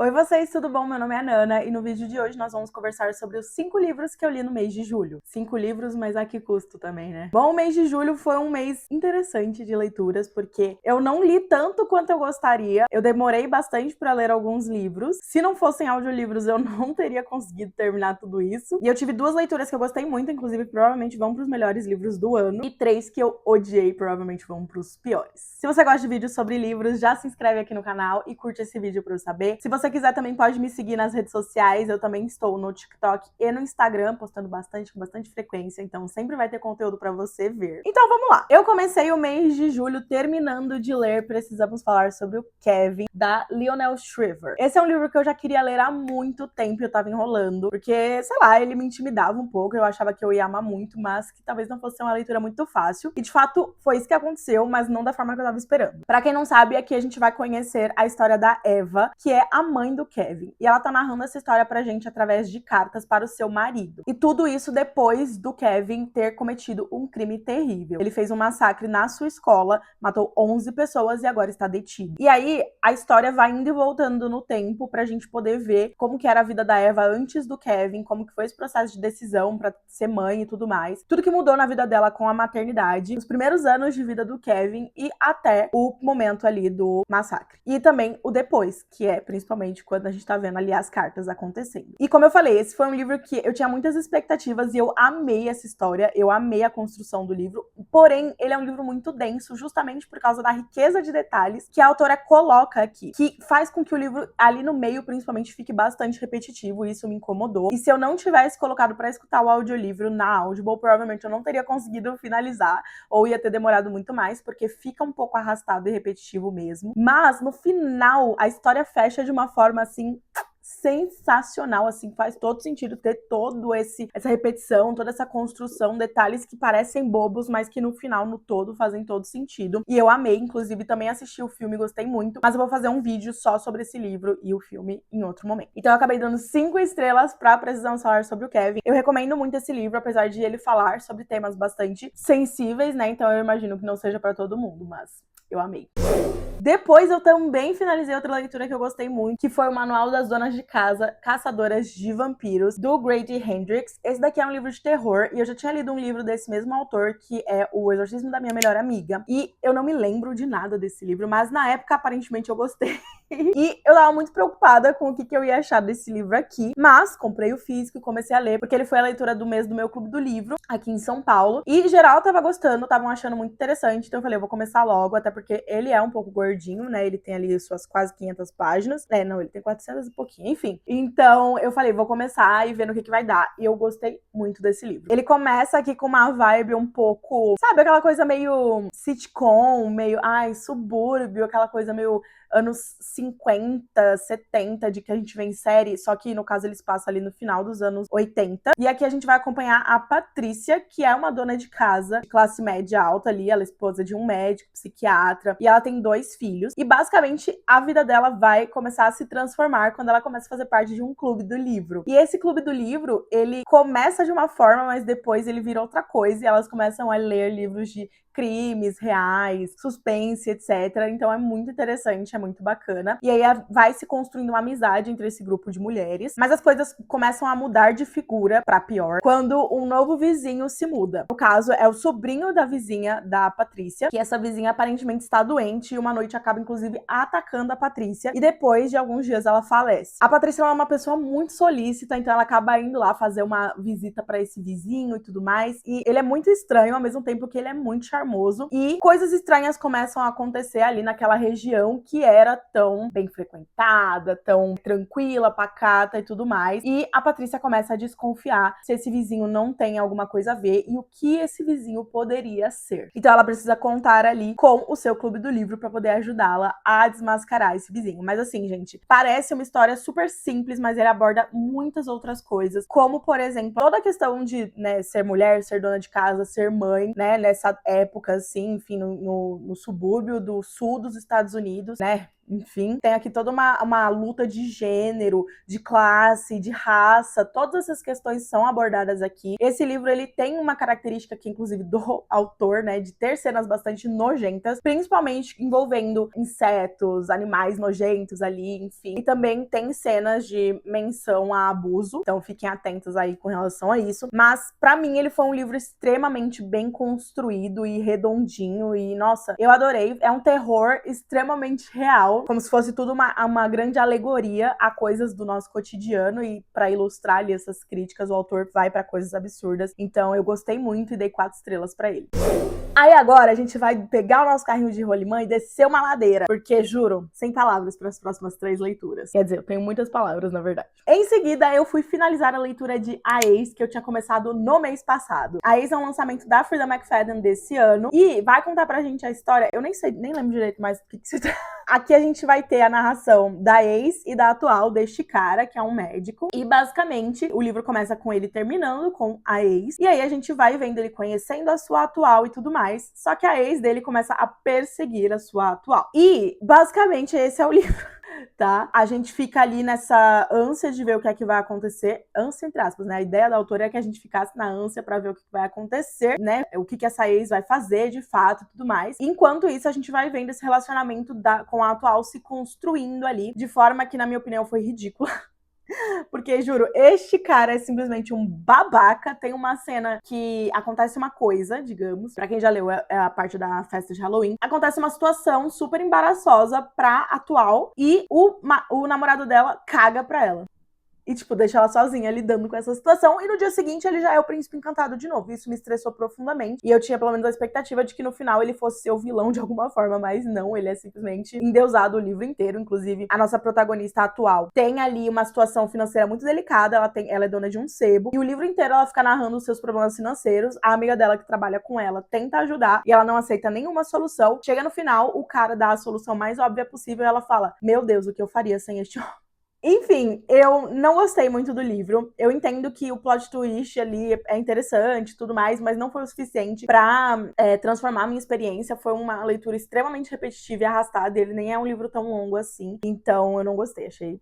Oi vocês, tudo bom? Meu nome é Nana e no vídeo de hoje nós vamos conversar sobre os 5 livros que eu li no mês de julho. 5 livros, mas a que custo também, né? Bom, o mês de julho foi um mês interessante de leituras, porque eu não li tanto quanto eu gostaria. Eu demorei bastante para ler alguns livros. Se não fossem audiolivros, eu não teria conseguido terminar tudo isso. E eu tive 2 leituras que eu gostei muito, inclusive provavelmente vão para os melhores livros do ano. E 3 que eu odiei, provavelmente vão para os piores. Se você gosta de vídeos sobre livros, já se inscreve aqui no canal e curte esse vídeo para eu saber. Se você quiser também pode me seguir nas redes sociais, eu também estou no TikTok e no Instagram, postando bastante, com bastante frequência, então sempre vai ter conteúdo pra você ver. Então vamos lá! Eu comecei o mês de julho terminando de ler Precisamos Falar sobre o Kevin, da Lionel Shriver. Esse é um livro que eu já queria ler há muito tempo, eu tava enrolando, porque, sei lá, ele me intimidava um pouco, eu achava que eu ia amar muito, mas que talvez não fosse uma leitura muito fácil. E de fato, foi isso que aconteceu, mas não da forma que eu tava esperando. Pra quem não sabe, aqui a gente vai conhecer a história da Eva, que é a mãe do Kevin. E ela tá narrando essa história pra gente através de cartas para o seu marido. E tudo isso depois do Kevin ter cometido um crime terrível. Ele fez um massacre na sua escola, matou 11 pessoas e agora está detido. E aí, a história vai indo e voltando no tempo pra gente poder ver como que era a vida da Eva antes do Kevin, como que foi esse processo de decisão pra ser mãe e tudo mais. Tudo que mudou na vida dela com a maternidade, os primeiros anos de vida do Kevin e até o momento ali do massacre. E também o depois, que é principalmente quando a gente tá vendo ali as cartas acontecendo. E como eu falei, esse foi um livro que eu tinha muitas expectativas e eu amei essa história, eu amei a construção do livro, porém ele é um livro muito denso justamente por causa da riqueza de detalhes que a autora coloca aqui, que faz com que o livro ali no meio principalmente fique bastante repetitivo, e isso me incomodou. E se eu não tivesse colocado pra escutar o audiolivro na Audible, provavelmente eu não teria conseguido finalizar, ou ia ter demorado muito mais, porque fica um pouco arrastado e repetitivo mesmo. Mas no final a história fecha de uma forma assim sensacional, assim, faz todo sentido ter essa repetição, toda essa construção, detalhes que parecem bobos, mas que no final, no todo, fazem todo sentido. E eu amei, inclusive também assisti o filme, gostei muito, mas eu vou fazer um vídeo só sobre esse livro e o filme em outro momento. Então eu acabei dando 5 estrelas pra Precisamos Falar sobre o Kevin. Eu recomendo muito esse livro, apesar de ele falar sobre temas bastante sensíveis, né, então eu imagino que não seja pra todo mundo, mas eu amei. Depois eu também finalizei outra leitura que eu gostei muito, que foi o Manual das Donas de Casa Caçadoras de Vampiros, do Grady Hendrix. Esse daqui é um livro de terror, e eu já tinha lido um livro desse mesmo autor, que é O Exorcismo da Minha Melhor Amiga. E eu não me lembro de nada desse livro, mas na época, aparentemente, eu gostei. E eu tava muito preocupada com o que eu ia achar desse livro aqui, mas comprei o físico e comecei a ler, porque ele foi a leitura do mês do meu clube do livro, aqui em São Paulo. E geral tava gostando, estavam achando muito interessante, então eu falei, eu vou começar logo, até porque ele é um pouco gordinho, né? Ele tem ali suas quase 500 páginas. Não, ele tem 400 e pouquinho, enfim. Então eu falei, vou começar e ver no que vai dar. E eu gostei muito desse livro. Ele começa aqui com uma vibe um pouco, sabe, aquela coisa meio sitcom, meio, subúrbio, aquela coisa meio anos 50, 70, de que a gente vê em série, só que no caso eles passam ali no final dos anos 80. E aqui a gente vai acompanhar a Patrícia, que é uma dona de casa, de classe média alta ali, ela é esposa de um médico, psiquiatra, e ela tem 2 filhos. E basicamente a vida dela vai começar a se transformar quando ela começa a fazer parte de um clube do livro. E esse clube do livro, ele começa de uma forma, mas depois ele vira outra coisa, e elas começam a ler livros de crimes reais, suspense, etc. Então é muito interessante, é muito bacana. E aí vai se construindo uma amizade entre esse grupo de mulheres, mas as coisas começam a mudar de figura pra pior quando um novo vizinho se muda. No caso, é o sobrinho da vizinha da Patrícia, que essa vizinha aparentemente está doente e uma noite acaba inclusive atacando a Patrícia, e depois de alguns dias ela falece. A Patrícia é uma pessoa muito solícita, então ela acaba indo lá fazer uma visita pra esse vizinho e tudo mais, e ele é muito estranho, ao mesmo tempo que ele é muito charmoso, e coisas estranhas começam a acontecer ali naquela região que era tão bem frequentada, tão tranquila, pacata e tudo mais. E a Patrícia começa a desconfiar se esse vizinho não tem alguma coisa a ver e o que esse vizinho poderia ser. Então ela precisa contar ali com o seu clube do livro para poder ajudá-la a desmascarar esse vizinho. Mas assim, gente, parece uma história super simples, mas ele aborda muitas outras coisas, como, por exemplo, toda a questão de, né, ser mulher, ser dona de casa, ser mãe, né, nessa época, assim, enfim, no subúrbio do sul dos Estados Unidos, né, enfim. Tem aqui toda uma luta de gênero, de classe, de raça, todas essas questões são abordadas aqui. Esse livro, ele tem uma característica que, inclusive, do autor, né, de ter cenas bastante nojentas, principalmente envolvendo insetos, animais nojentos ali, enfim. E também tem cenas de menção a abuso, então fiquem atentos aí com relação a isso. Mas, pra mim, ele foi um livro extremamente bem construído e redondinho e, nossa, eu adorei. É um terror extremamente real, como se fosse tudo uma grande alegoria a coisas do nosso cotidiano, e pra ilustrar ali essas críticas, o autor vai pra coisas absurdas. Então eu gostei muito e dei 4 estrelas pra ele. Aí agora a gente vai pegar o nosso carrinho de rolimã e descer uma ladeira, porque, juro, sem palavras para as próximas 3 leituras. Quer dizer, eu tenho muitas palavras, na verdade. Em seguida, eu fui finalizar a leitura de A Ex, que eu tinha começado no mês passado. A Ex é um lançamento da Freida McFadden desse ano e vai contar pra gente a história, eu nem sei, nem lembro direito mais do que se trata. Aqui a gente vai ter a narração da ex e da atual deste cara, que é um médico. E basicamente o livro começa com ele terminando com a ex. E aí a gente vai vendo ele conhecendo a sua atual e tudo mais. Só que a ex dele começa a perseguir a sua atual. E basicamente esse é o livro. Tá? A gente fica ali nessa ânsia de ver o que é que vai acontecer, ânsia entre aspas, né? A ideia da autora é que a gente ficasse na ânsia pra ver o que vai acontecer, né? O que essa ex vai fazer de fato e tudo mais. Enquanto isso, a gente vai vendo esse relacionamento com a atual se construindo ali, de forma que, na minha opinião, foi ridícula. Porque, juro, este cara é simplesmente um babaca. Tem uma cena que acontece uma coisa, digamos, pra quem já leu, é a parte da festa de Halloween. Acontece uma situação super embaraçosa pra atual e o namorado dela caga pra ela. E, tipo, deixa ela sozinha lidando com essa situação. E no dia seguinte ele já é o príncipe encantado de novo. Isso me estressou profundamente. E eu tinha pelo menos a expectativa de que no final ele fosse ser o vilão de alguma forma. Mas não, ele é simplesmente endeusado o livro inteiro. Inclusive, a nossa protagonista atual tem ali uma situação financeira muito delicada. Ela é dona de um sebo. E o livro inteiro ela fica narrando os seus problemas financeiros. A amiga dela que trabalha com ela tenta ajudar. E ela não aceita nenhuma solução. Chega no final, o cara dá a solução mais óbvia possível. E ela fala, meu Deus, o que eu faria sem este homem? Enfim, eu não gostei muito do livro. Eu entendo que o plot twist ali é interessante e tudo mais, mas não foi o suficiente pra transformar a minha experiência. Foi uma leitura extremamente repetitiva e arrastada. Ele nem é um livro tão longo assim. Então eu não gostei, achei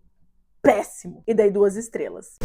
péssimo. E dei 2 estrelas.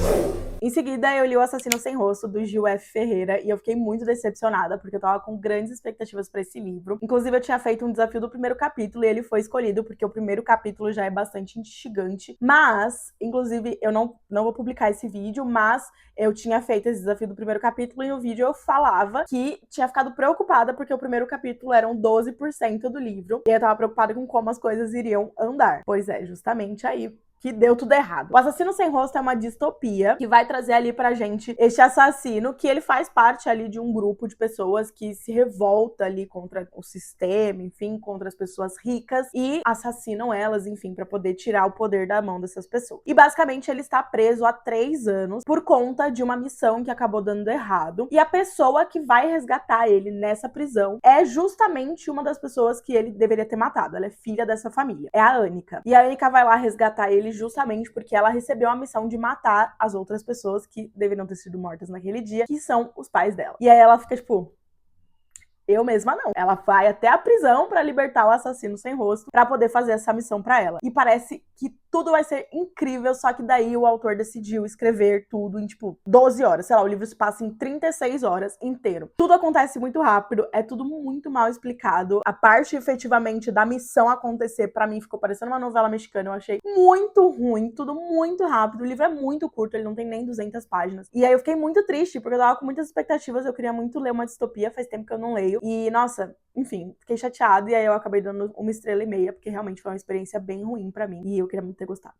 Em seguida, eu li O Assassino Sem Rosto, do Gil F. Ferreira, e eu fiquei muito decepcionada, porque eu tava com grandes expectativas pra esse livro. Inclusive, eu tinha feito um desafio do primeiro capítulo, e ele foi escolhido, porque o primeiro capítulo já é bastante instigante. Mas, inclusive, eu não vou publicar esse vídeo, mas eu tinha feito esse desafio do primeiro capítulo, e no vídeo eu falava que tinha ficado preocupada, porque o primeiro capítulo eram 12% do livro, e eu tava preocupada com como as coisas iriam andar. Pois é, justamente aí que deu tudo errado. O Assassino Sem Rosto é uma distopia que vai trazer ali pra gente este assassino, que ele faz parte ali de um grupo de pessoas que se revolta ali contra o sistema, enfim, contra as pessoas ricas e assassinam elas, enfim, pra poder tirar o poder da mão dessas pessoas. E basicamente ele está preso há 3 anos por conta de uma missão que acabou dando errado. E a pessoa que vai resgatar ele nessa prisão é justamente uma das pessoas que ele deveria ter matado. Ela é filha dessa família. É a Annika. E a Annika vai lá resgatar ele justamente porque ela recebeu a missão de matar as outras pessoas que deveriam ter sido mortas naquele dia, que são os pais dela. E aí ela fica tipo, eu mesma não. Ela vai até a prisão pra libertar o assassino sem rosto, pra poder fazer essa missão pra ela. E parece que tudo vai ser incrível, só que daí o autor decidiu escrever tudo em, tipo, 12 horas. Sei lá, o livro se passa em 36 horas inteiro. Tudo acontece muito rápido, é tudo muito mal explicado. A parte, efetivamente, da missão acontecer, pra mim, ficou parecendo uma novela mexicana. Eu achei muito ruim, tudo muito rápido. O livro é muito curto, ele não tem nem 200 páginas. E aí eu fiquei muito triste, porque eu tava com muitas expectativas, eu queria muito ler uma distopia, faz tempo que eu não leio. E, nossa, enfim, fiquei chateada e aí eu acabei dando 1,5 estrelas, porque realmente foi uma experiência bem ruim pra mim e eu queria muito ter gostado.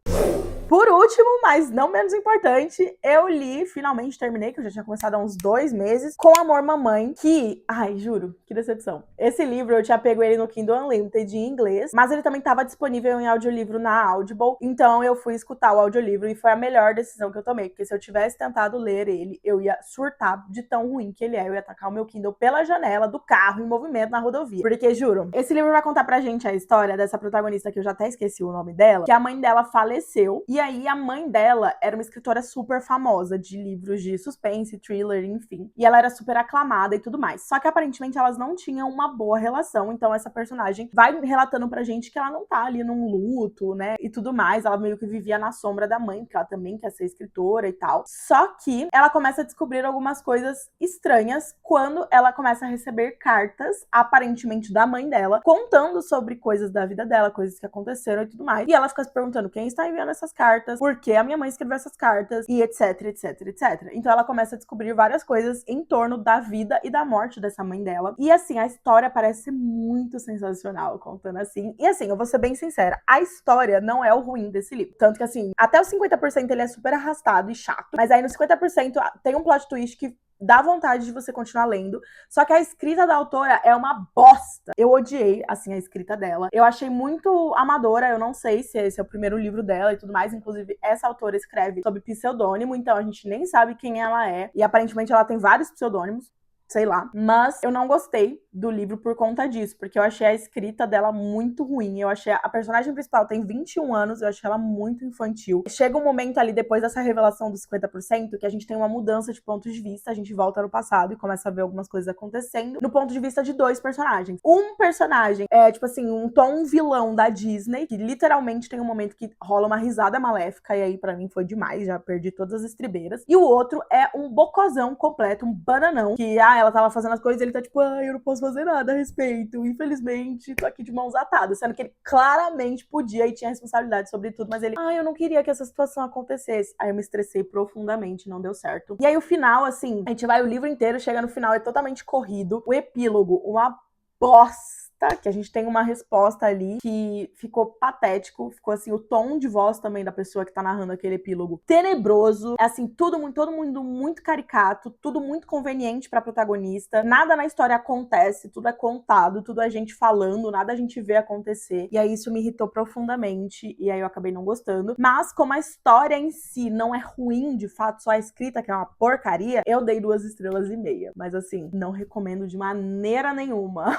Por último, mas não menos importante, eu li, finalmente terminei, que eu já tinha começado há uns 2 meses, Com Amor Mamãe, que, ai, juro, que decepção. Esse livro eu tinha pego ele no Kindle Unlimited em inglês, mas ele também estava disponível em audiolivro na Audible, então eu fui escutar o audiolivro e foi a melhor decisão que eu tomei, porque se eu tivesse tentado ler ele, eu ia surtar de tão ruim que ele é, eu ia tacar o meu Kindle pela janela do carro em movimento na rodovia. Porque, juro, esse livro vai contar pra gente a história dessa protagonista, que eu já até esqueci o nome dela, que a mãe dela faleceu, E aí a mãe dela era uma escritora super famosa de livros de suspense, thriller, enfim. E ela era super aclamada e tudo mais. Só que aparentemente elas não tinham uma boa relação, então essa personagem vai relatando pra gente que ela não tá ali num luto, né, e tudo mais. Ela meio que vivia na sombra da mãe, porque ela também quer ser escritora e tal. Só que ela começa a descobrir algumas coisas estranhas quando ela começa a receber cartas, aparentemente da mãe dela, contando sobre coisas da vida dela, coisas que aconteceram e tudo mais. E ela fica se perguntando quem está enviando essas cartas, por que a minha mãe escreveu essas cartas, e etc, etc, etc. Então ela começa a descobrir várias coisas em torno da vida e da morte dessa mãe dela. E assim, a história parece muito sensacional, contando assim. E assim, eu vou ser bem sincera, a história não é o ruim desse livro. Tanto que assim, até os 50% ele é super arrastado e chato, mas aí nos 50% tem um plot twist que dá vontade de você continuar lendo, só que a escrita da autora é uma bosta. Eu odiei, assim, a escrita dela. Eu achei muito amadora, eu não sei se esse é o primeiro livro dela e tudo mais, inclusive essa autora escreve sob pseudônimo, então a gente nem sabe quem ela é, e aparentemente ela tem vários pseudônimos, sei lá. Mas eu não gostei do livro por conta disso, porque eu achei a escrita dela muito ruim. Eu achei a personagem principal tem 21 anos, eu achei ela muito infantil. Chega um momento ali, depois dessa revelação dos 50%, que a gente tem uma mudança de pontos de vista, a gente volta no passado e começa a ver algumas coisas acontecendo, no ponto de vista de dois personagens. Um personagem é, tipo assim, um tom vilão da Disney, que literalmente tem um momento que rola uma risada maléfica, e aí pra mim foi demais, já perdi todas as estribeiras. E o outro é um bocozão completo, um bananão, que, ela tava fazendo as coisas e ele tá tipo, eu não posso fazer nada a respeito, infelizmente, tô aqui de mãos atadas, sendo que ele claramente podia e tinha responsabilidade sobre tudo, mas ele, eu não queria que essa situação acontecesse. Aí eu me estressei profundamente, não deu certo. E aí o final, assim, a gente vai o livro inteiro, chega no final, é totalmente corrido. O epílogo, uma bosta, que a gente tem uma resposta ali que ficou patético, ficou assim, o tom de voz também da pessoa que tá narrando aquele epílogo tenebroso, é assim, todo mundo muito caricato, tudo muito conveniente pra protagonista, nada na história acontece, tudo é contado, tudo é gente falando, nada a gente vê acontecer, e aí isso me irritou profundamente, e aí eu acabei não gostando, mas como a história em si não é ruim, de fato, só a escrita que é uma porcaria, eu dei 2,5 estrelas, mas assim, não recomendo de maneira nenhuma.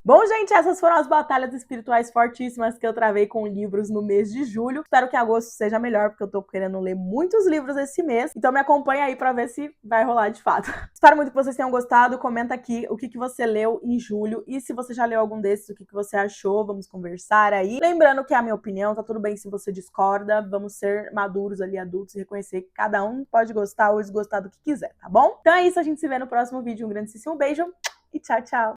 Bom, gente, essas foram as batalhas espirituais fortíssimas que eu travei com livros no mês de julho. Espero que agosto seja melhor, porque eu tô querendo ler muitos livros esse mês. Então me acompanha aí pra ver se vai rolar de fato. Espero muito que vocês tenham gostado. Comenta aqui o que você leu em julho. E se você já leu algum desses, o que você achou. Vamos conversar aí. Lembrando que é a minha opinião, tá tudo bem se você discorda. Vamos ser maduros ali, adultos, e reconhecer que cada um pode gostar ou desgostar do que quiser, tá bom? Então é isso, a gente se vê no próximo vídeo. Um grandíssimo beijo e tchau, tchau!